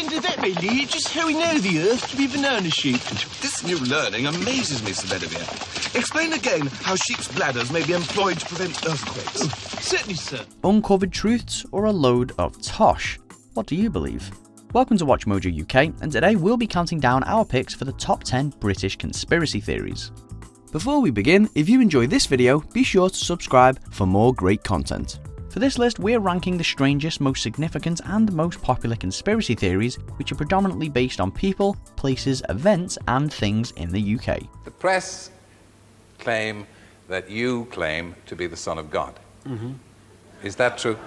end of it, really. Just how we know the Earth to be banana shaped. This new learning amazes me, Sir Bedivere. Explain again how sheep's bladders may be employed to prevent earthquakes. Certainly, sir. Uncovered truths or a load of tosh? What do you believe? Welcome to Watch Mojo UK, and today we'll be counting down our picks for the top 10 British conspiracy theories. Before we begin, if you enjoy this video, be sure to subscribe for more great content. For this list, we're ranking the strangest, most significant and most popular conspiracy theories, which are predominantly based on people, places, events and things in the UK. The press claim that you claim to be the Son of God. Mm-hmm. Is that true?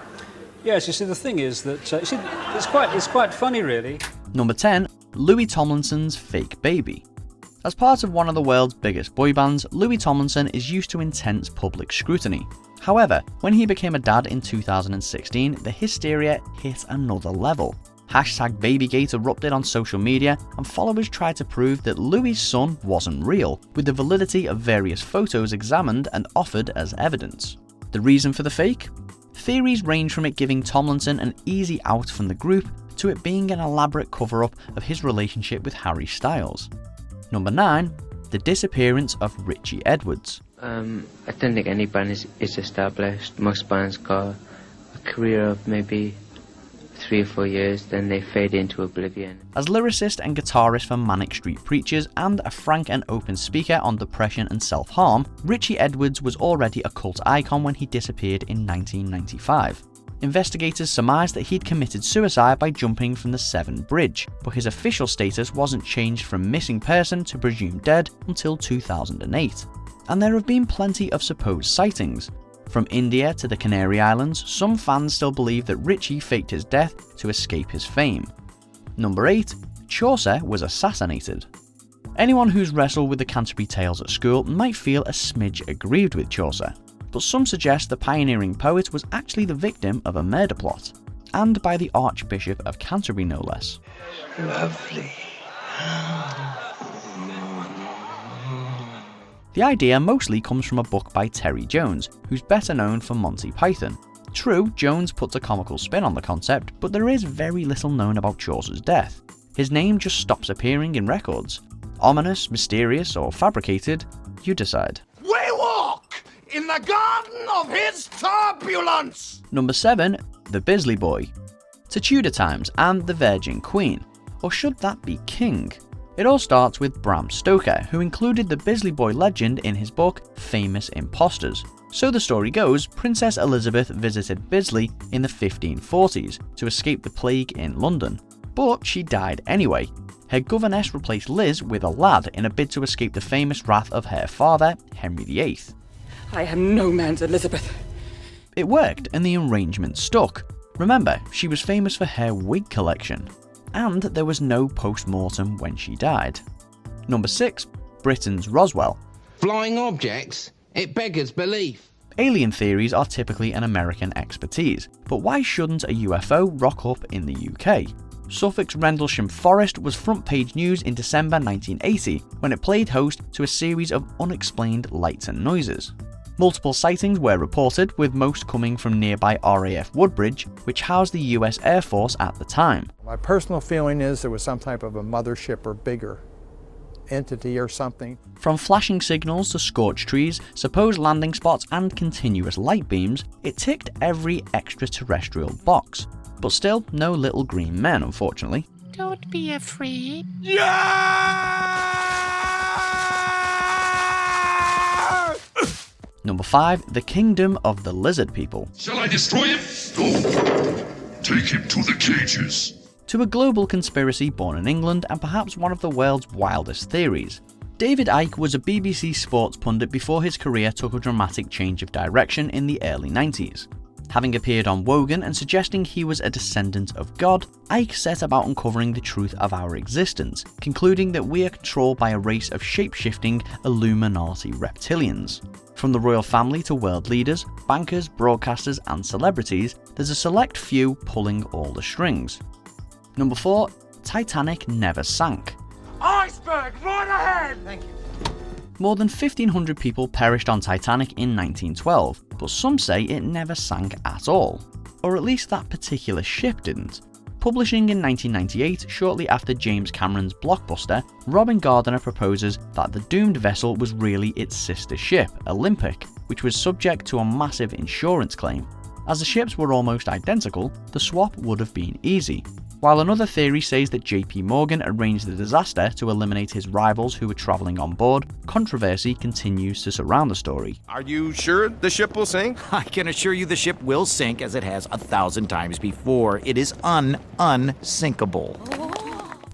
Yes, you see, the thing is that it's quite funny, really. Number 10. Louis Tomlinson's fake baby. As part of one of the world's biggest boy bands, Louis Tomlinson is used to intense public scrutiny. However, when he became a dad in 2016, the hysteria hit another level. Hashtag Babygate erupted on social media, and followers tried to prove that Louis' son wasn't real, with the validity of various photos examined and offered as evidence. The reason for the fake? Theories range from it giving Tomlinson an easy out from the group to it being an elaborate cover-up of his relationship with Harry Styles. Number 9. The disappearance of Richey Edwards. I don't think any band is established. Most bands got a career of maybe 3 or 4 years, then they fade into oblivion. As lyricist and guitarist for Manic Street Preachers and a frank and open speaker on depression and self-harm, Richey Edwards was already a cult icon when he disappeared in 1995. Investigators surmised that he'd committed suicide by jumping from the Severn Bridge, but his official status wasn't changed from missing person to presumed dead until 2008. And there have been plenty of supposed sightings. From India to the Canary Islands, some fans still believe that Richey faked his death to escape his fame. Number 8. Chaucer was assassinated. Anyone who's wrestled with the Canterbury Tales at school might feel a smidge aggrieved with Chaucer, but some suggest the pioneering poet was actually the victim of a murder plot, and by the Archbishop of Canterbury no less. Lovely. The idea mostly comes from a book by Terry Jones, who's better known for Monty Python. True, Jones puts a comical spin on the concept, but there is very little known about Chaucer's death. His name just stops appearing in records. Ominous, mysterious, or fabricated? You decide. We walk in the garden of his turbulence! Number 7. The Bisley Boy. To Tudor times and the Virgin Queen. Or should that be King? It all starts with Bram Stoker, who included the Bisley Boy legend in his book Famous Impostors. So the story goes, Princess Elizabeth visited Bisley in the 1540s to escape the plague in London. But she died anyway. Her governess replaced Liz with a lad in a bid to escape the famous wrath of her father, Henry VIII. I am no man's Elizabeth. It worked and the arrangement stuck. Remember, she was famous for her wig collection. And there was no post-mortem when she died. Number 6. Britain's Roswell. Flying objects? It beggars belief. Alien theories are typically an American expertise, but why shouldn't a UFO rock up in the UK? Suffolk's Rendlesham Forest was front page news in December 1980 when it played host to a series of unexplained lights and noises. Multiple sightings were reported, with most coming from nearby RAF Woodbridge, which housed the US Air Force at the time. My personal feeling is there was some type of a mothership or bigger entity or something. From flashing signals to scorched trees, supposed landing spots and continuous light beams, it ticked every extraterrestrial box. But still, no little green men, unfortunately. Don't be afraid. Number 5. The Kingdom of the Lizard People. Shall I destroy him? No. Take him to the cages. To a global conspiracy born in England and perhaps one of the world's wildest theories. David Icke was a BBC sports pundit before his career took a dramatic change of direction in the early 90s. Having appeared on Wogan and suggesting he was a descendant of God, Icke set about uncovering the truth of our existence, concluding that we are controlled by a race of shape-shifting Illuminati reptilians. From the royal family to world leaders, bankers, broadcasters and celebrities, there's a select few pulling all the strings. Number 4. Titanic never sank. Iceberg, right ahead! Thank you. More than 1,500 people perished on Titanic in 1912, but some say it never sank at all. Or at least that particular ship didn't. Publishing in 1998, shortly after James Cameron's blockbuster, Robin Gardiner proposes that the doomed vessel was really its sister ship, Olympic, which was subject to a massive insurance claim. As the ships were almost identical, the swap would have been easy. While another theory says that JP Morgan arranged the disaster to eliminate his rivals who were travelling on board, controversy continues to surround the story. Are you sure the ship will sink? I can assure you the ship will sink as it has 1,000 times before. It is unsinkable.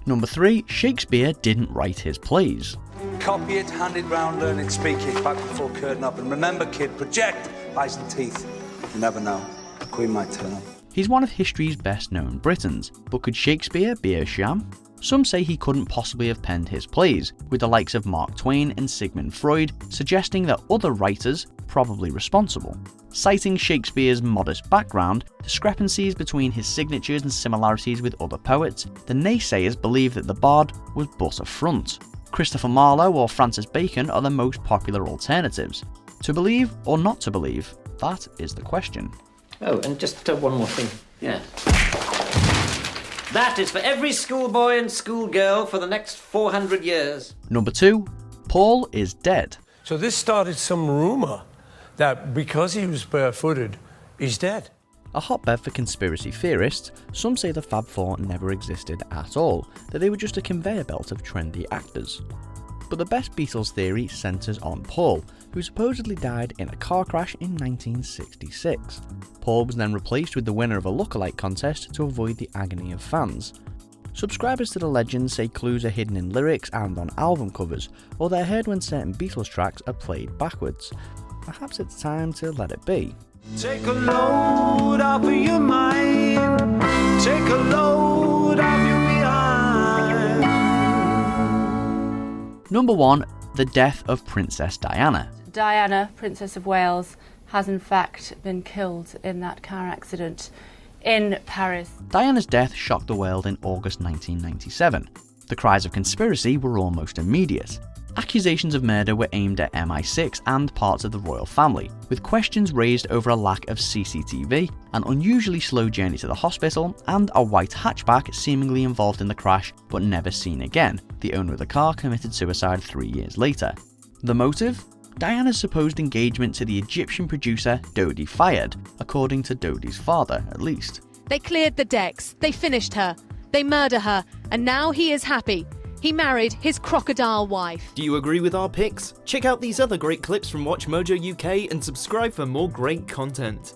Number 3. Shakespeare didn't write his plays. Copy it, hand it round, learn it, speak it, back before curtain up. And remember, kid, project eyes and teeth. You never know. The Queen might turn up. He's one of history's best known Britons, but could Shakespeare be a sham? Some say he couldn't possibly have penned his plays, with the likes of Mark Twain and Sigmund Freud suggesting that other writers probably responsible. Citing Shakespeare's modest background, discrepancies between his signatures and similarities with other poets, the naysayers believe that the bard was but a front. Christopher Marlowe or Francis Bacon are the most popular alternatives. To believe or not to believe, that is the question. Oh, and just one more thing. Yeah. That is for every schoolboy and schoolgirl for the next 400 years. Number 2. Paul is dead. So this started some rumour that because he was barefooted, he's dead. A hotbed for conspiracy theorists, some say the Fab Four never existed at all, that they were just a conveyor belt of trendy actors. But the best Beatles theory centres on Paul, who supposedly died in a car crash in 1966. Paul was then replaced with the winner of a lookalike contest to avoid the agony of fans. Subscribers to the legend say clues are hidden in lyrics and on album covers, or they're heard when certain Beatles tracks are played backwards. Perhaps it's time to let it be. Take a load off of your mind. Take a load off your behind. Number 1. The death of Princess Diana. Diana, Princess of Wales, has in fact been killed in that car accident in Paris. Diana's death shocked the world in August 1997. The cries of conspiracy were almost immediate. Accusations of murder were aimed at MI6 and parts of the royal family, with questions raised over a lack of CCTV, an unusually slow journey to the hospital, and a white hatchback seemingly involved in the crash but never seen again. The owner of the car committed suicide 3 years later. The motive? Diana's supposed engagement to the Egyptian producer Dodi Fayed, according to Dodi's father at least. They cleared the decks, they finished her, they murder her, and now he is happy. He married his crocodile wife. Do you agree with our picks? Check out these other great clips from Watch Mojo UK and subscribe for more great content.